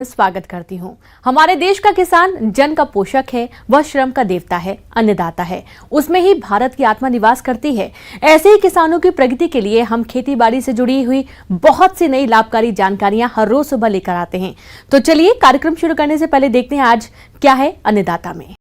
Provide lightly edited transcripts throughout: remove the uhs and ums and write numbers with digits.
स्वागत करती हूँ। हमारे देश का किसान जन का पोषक है, वह श्रम का देवता है, अन्नदाता है। उसमें ही भारत की आत्मा निवास करती है। ऐसे ही किसानों की प्रगति के लिए हम खेती बाड़ी से जुड़ी हुई बहुत सी नई लाभकारी जानकारियां हर रोज सुबह लेकर आते हैं। तो चलिए कार्यक्रम शुरू करने से पहले देखते हैं आज क्या है अन्नदाता में।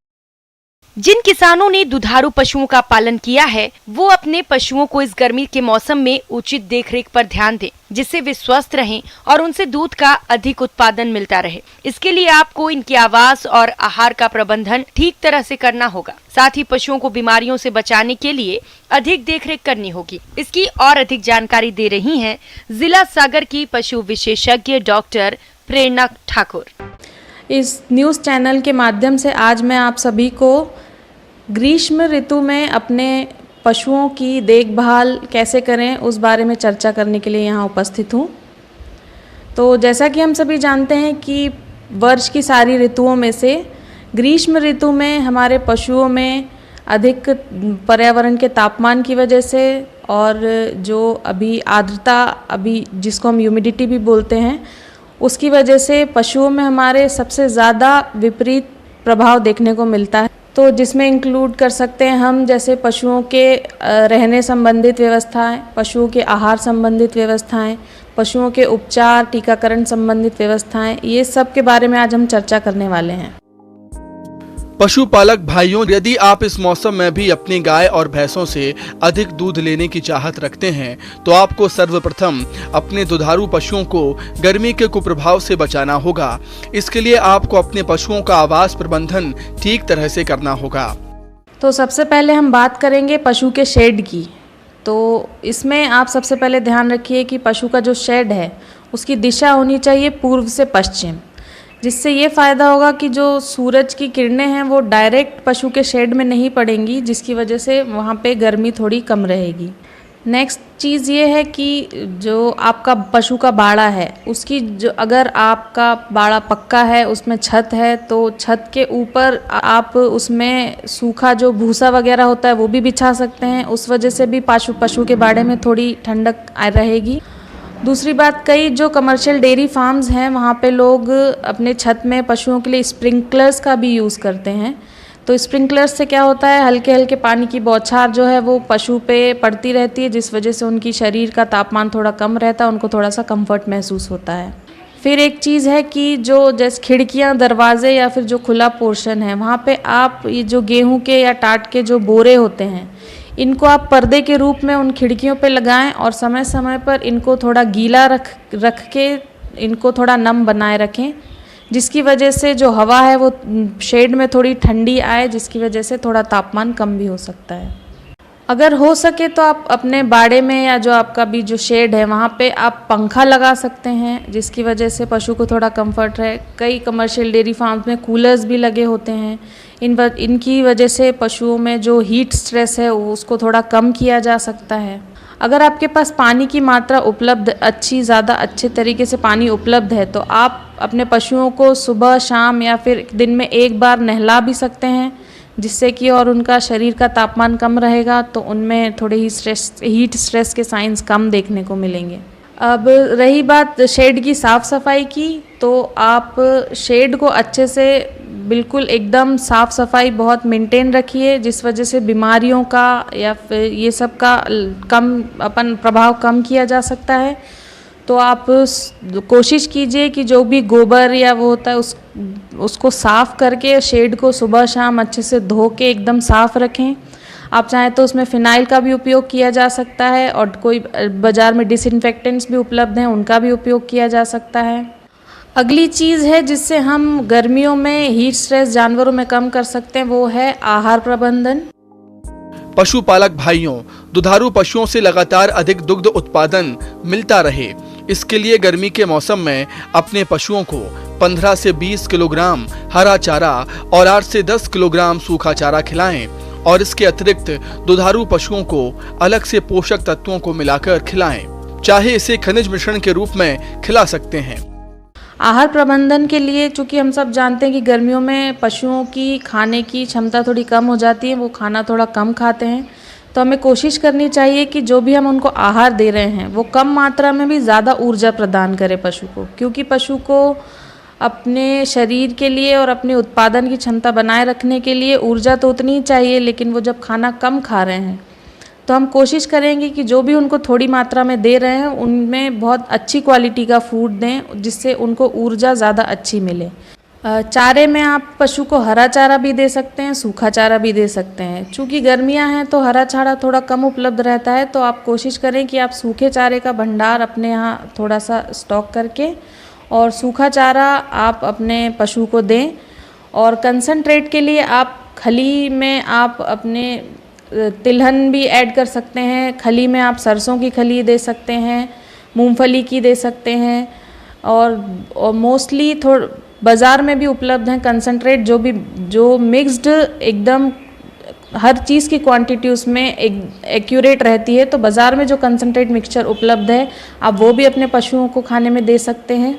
जिन किसानों ने दुधारू पशुओं का पालन किया है वो अपने पशुओं को इस गर्मी के मौसम में उचित देखरेख पर ध्यान दें, जिससे वे स्वस्थ रहें और उनसे दूध का अधिक उत्पादन मिलता रहे। इसके लिए आपको इनके आवास और आहार का प्रबंधन ठीक तरह से करना होगा। साथ ही पशुओं को बीमारियों से बचाने के लिए अधिक देखरेख करनी होगी। इसकी और अधिक जानकारी दे रही हैं जिला सागर की पशु विशेषज्ञ डॉक्टर प्रेरणा ठाकुर। इस न्यूज़ चैनल के माध्यम से आज मैं आप सभी को ग्रीष्म ऋतु में अपने पशुओं की देखभाल कैसे करें उस बारे में चर्चा करने के लिए यहाँ उपस्थित हूँ। तो जैसा कि हम सभी जानते हैं कि वर्ष की सारी ऋतुओं में से ग्रीष्म ऋतु में हमारे पशुओं में अधिक पर्यावरण के तापमान की वजह से और जो अभी आर्द्रता अभी जिसको हम ह्यूमिडिटी भी बोलते हैं उसकी वजह से पशुओं में हमारे सबसे ज़्यादा विपरीत प्रभाव देखने को मिलता है। तो जिसमें इंक्लूड कर सकते हैं हम जैसे पशुओं के रहने संबंधित व्यवस्थाएं, पशुओं के आहार संबंधित व्यवस्थाएं, पशुओं के उपचार टीकाकरण संबंधित व्यवस्थाएं, ये सब के बारे में आज हम चर्चा करने वाले हैं। पशुपालक भाइयों, यदि आप इस मौसम में भी अपनी गाय और भैंसों से अधिक दूध लेने की चाहत रखते हैं तो आपको सर्वप्रथम अपने दुधारू पशुओं को गर्मी के कुप्रभाव से बचाना होगा। इसके लिए आपको अपने पशुओं का आवास प्रबंधन ठीक तरह से करना होगा। तो सबसे पहले हम बात करेंगे पशु के शेड की। तो इसमें आप सबसे पहले ध्यान रखिए कि पशु का जो शेड है उसकी दिशा होनी चाहिए पूर्व से पश्चिम, जिससे ये फ़ायदा होगा कि जो सूरज की किरणें हैं वो डायरेक्ट पशु के शेड में नहीं पड़ेंगी, जिसकी वजह से वहाँ पे गर्मी थोड़ी कम रहेगी। नेक्स्ट चीज़ ये है कि जो आपका पशु का बाड़ा है उसकी जो अगर आपका बाड़ा पक्का है उसमें छत है तो छत के ऊपर आप उसमें सूखा जो भूसा वगैरह होता है वो भी बिछा सकते हैं। उस वजह से भी पशु के बाड़े में थोड़ी ठंडक रहेगी। दूसरी बात, कई जो कमर्शियल डेयरी फार्म्स हैं वहाँ पे लोग अपने छत में पशुओं के लिए स्प्रिंकलर्स का भी यूज़ करते हैं। तो स्प्रिंकलर्स से क्या होता है, हल्के हल्के पानी की बौछार जो है वो पशु पे पड़ती रहती है, जिस वजह से उनकी शरीर का तापमान थोड़ा कम रहता है, उनको थोड़ा सा कंफर्ट महसूस होता है। फिर एक चीज़ है कि जो जैसे खिड़कियाँ, दरवाजे या फिर जो खुला पोर्शन है वहाँ पे आप ये जो गेहूँ के या टाट के जो बोरे होते हैं इनको आप पर्दे के रूप में उन खिड़कियों पे लगाएं और समय समय पर इनको थोड़ा गीला रख के इनको थोड़ा नम बनाए रखें, जिसकी वजह से जो हवा है वो शेड में थोड़ी ठंडी आए, जिसकी वजह से थोड़ा तापमान कम भी हो सकता है। अगर हो सके तो आप अपने बाड़े में या जो आपका भी जो शेड है वहाँ पे आप पंखा लगा सकते हैं, जिसकी वजह से पशु को थोड़ा कंफर्ट रहे। कई कमर्शियल डेयरी फार्म्स में कूलर्स भी लगे होते हैं। इनकी वजह से पशुओं में जो हीट स्ट्रेस है उसको थोड़ा कम किया जा सकता है। अगर आपके पास पानी की मात्रा उपलब्ध ज़्यादा अच्छे तरीके से पानी उपलब्ध है तो आप अपने पशुओं को सुबह शाम या फिर दिन में एक बार नहला भी सकते हैं, जिससे कि और उनका शरीर का तापमान कम रहेगा तो उनमें थोड़े ही हीट स्ट्रेस के साइंस कम देखने को मिलेंगे। अब रही बात शेड की साफ़ सफाई की, तो आप शेड को अच्छे से बिल्कुल एकदम साफ़ सफाई बहुत मेंटेन रखिए, जिस वजह से बीमारियों का या फिर ये सब का प्रभाव कम किया जा सकता है। तो आप कोशिश कीजिए कि जो भी गोबर या वो होता है उसको साफ़ करके शेड को सुबह शाम अच्छे से धो के एकदम साफ़ रखें। आप चाहें तो उसमें फ़िनाइल का भी उपयोग किया जा सकता है और कोई बाज़ार में डिसइंफेक्टेंट्स भी उपलब्ध हैं, उनका भी उपयोग किया जा सकता है। अगली चीज़ है जिससे हम गर्मियों में हीट स्ट्रेस जानवरों में कम कर सकते हैं, वो है आहार प्रबंधन। पशुपालक भाइयों, दुधारू पशुओं से लगातार अधिक दुग्ध उत्पादन मिलता रहे, इसके लिए गर्मी के मौसम में अपने पशुओं को 15 से 20 किलोग्राम हरा चारा और 8 से 10 किलोग्राम सूखा चारा खिलाएं और इसके अतिरिक्त दुधारू पशुओं को अलग से पोषक तत्वों को मिलाकर खिलाएं। चाहे इसे खनिज मिश्रण के रूप में खिला सकते हैं। आहार प्रबंधन के लिए चूँकि हम सब जानते हैं कि गर्मियों में पशुओं की खाने की क्षमता थोड़ी कम हो जाती है, वो खाना थोड़ा कम खाते हैं, तो हमें कोशिश करनी चाहिए कि जो भी हम उनको आहार दे रहे हैं वो कम मात्रा में भी ज़्यादा ऊर्जा प्रदान करे पशु को, क्योंकि पशु को अपने शरीर के लिए और अपने उत्पादन की क्षमता बनाए रखने के लिए ऊर्जा तो उतनी ही चाहिए, लेकिन वो जब खाना कम खा रहे हैं तो हम कोशिश करेंगे कि जो भी उनको थोड़ी मात्रा में दे रहे हैं उनमें बहुत अच्छी क्वालिटी का फूड दें, जिससे उनको ऊर्जा ज़्यादा अच्छी मिले। चारे में आप पशु को हरा चारा भी दे सकते हैं, सूखा चारा भी दे सकते हैं। चूँकि गर्मियां हैं तो हरा चारा थोड़ा कम उपलब्ध रहता है, तो आप कोशिश करें कि आप सूखे चारे का भंडार अपने यहाँ थोड़ा सा स्टॉक करके और सूखा चारा आप अपने पशु को दें। और कंसंट्रेट के लिए आप खली में आप अपने तिलहन भी ऐड कर सकते हैं। खली में आप सरसों की खली दे सकते हैं, मूंगफली की दे सकते हैं, और मोस्टली बाज़ार में भी उपलब्ध हैं कंसंट्रेट जो मिक्स्ड एकदम हर चीज़ की क्वांटिटी उसमें एक्यूरेट रहती है। तो बाज़ार में जो कंसंट्रेट मिक्सचर उपलब्ध है आप वो भी अपने पशुओं को खाने में दे सकते हैं।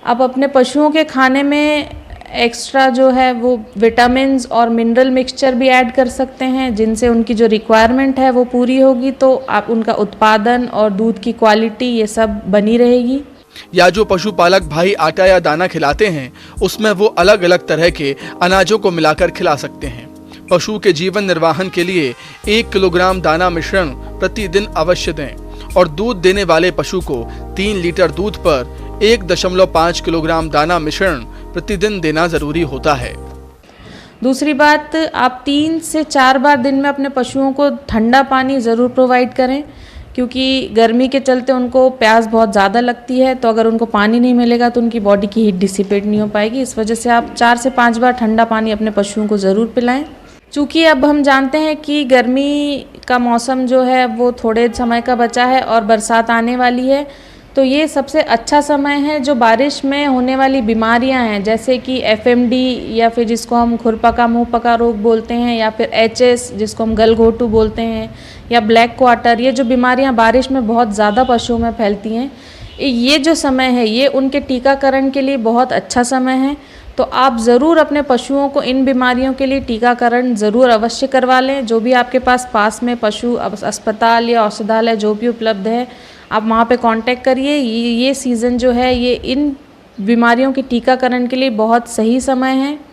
आप अपने पशुओं के खाने में एक्स्ट्रा जो है वो विटामिन्स और मिनरल मिक्सचर भी ऐड कर सकते हैं, जिनसे उनकी जो रिक्वायरमेंट है वो पूरी होगी, तो आप उनका उत्पादन और दूध की क्वालिटी ये सब बनी रहेगी। या जो पशुपालक भाई आटा या दाना खिलाते हैं उसमें वो अलग अलग तरह के अनाजों को मिलाकर खिला सकते हैं। पशु के जीवन निर्वाहन के लिए 1 किलोग्राम दाना मिश्रण प्रतिदिन अवश्य दें और दूध देने वाले पशु को 3 लीटर दूध पर 1.5 किलोग्राम दाना मिश्रण प्रतिदिन देना जरूरी होता है। दूसरी बात, आप 3 से 4 बार दिन में अपने पशुओं को ठंडा पानी ज़रूर प्रोवाइड करें, क्योंकि गर्मी के चलते उनको प्यास बहुत ज़्यादा लगती है। तो अगर उनको पानी नहीं मिलेगा तो उनकी बॉडी की हीट डिसिपेट नहीं हो पाएगी। इस वजह से आप 4 से 5 बार ठंडा पानी अपने पशुओं को ज़रूर पिलाएं। चूँकि अब हम जानते हैं कि गर्मी का मौसम जो है वो थोड़े समय का बचा है और बरसात आने वाली है, तो ये सबसे अच्छा समय है जो बारिश में होने वाली बीमारियां हैं, जैसे कि FMD या फिर जिसको हम खुरपका मुँह पका रोग बोलते हैं, या फिर HS जिसको हम गलघोटू बोलते हैं, या ब्लैक क्वार्टर, ये जो बीमारियां बारिश में बहुत ज़्यादा पशुओं में फैलती हैं, ये जो समय है ये उनके टीकाकरण के लिए बहुत अच्छा समय है। तो आप ज़रूर अपने पशुओं को इन बीमारियों के लिए टीकाकरण ज़रूर अवश्य करवा लें। जो भी आपके पास में पशु अस्पताल या औषधालय जो भी उपलब्ध है, आप वहाँ पे कांटेक्ट करिए। ये सीज़न जो है ये इन बीमारियों के टीकाकरण के लिए बहुत सही समय है।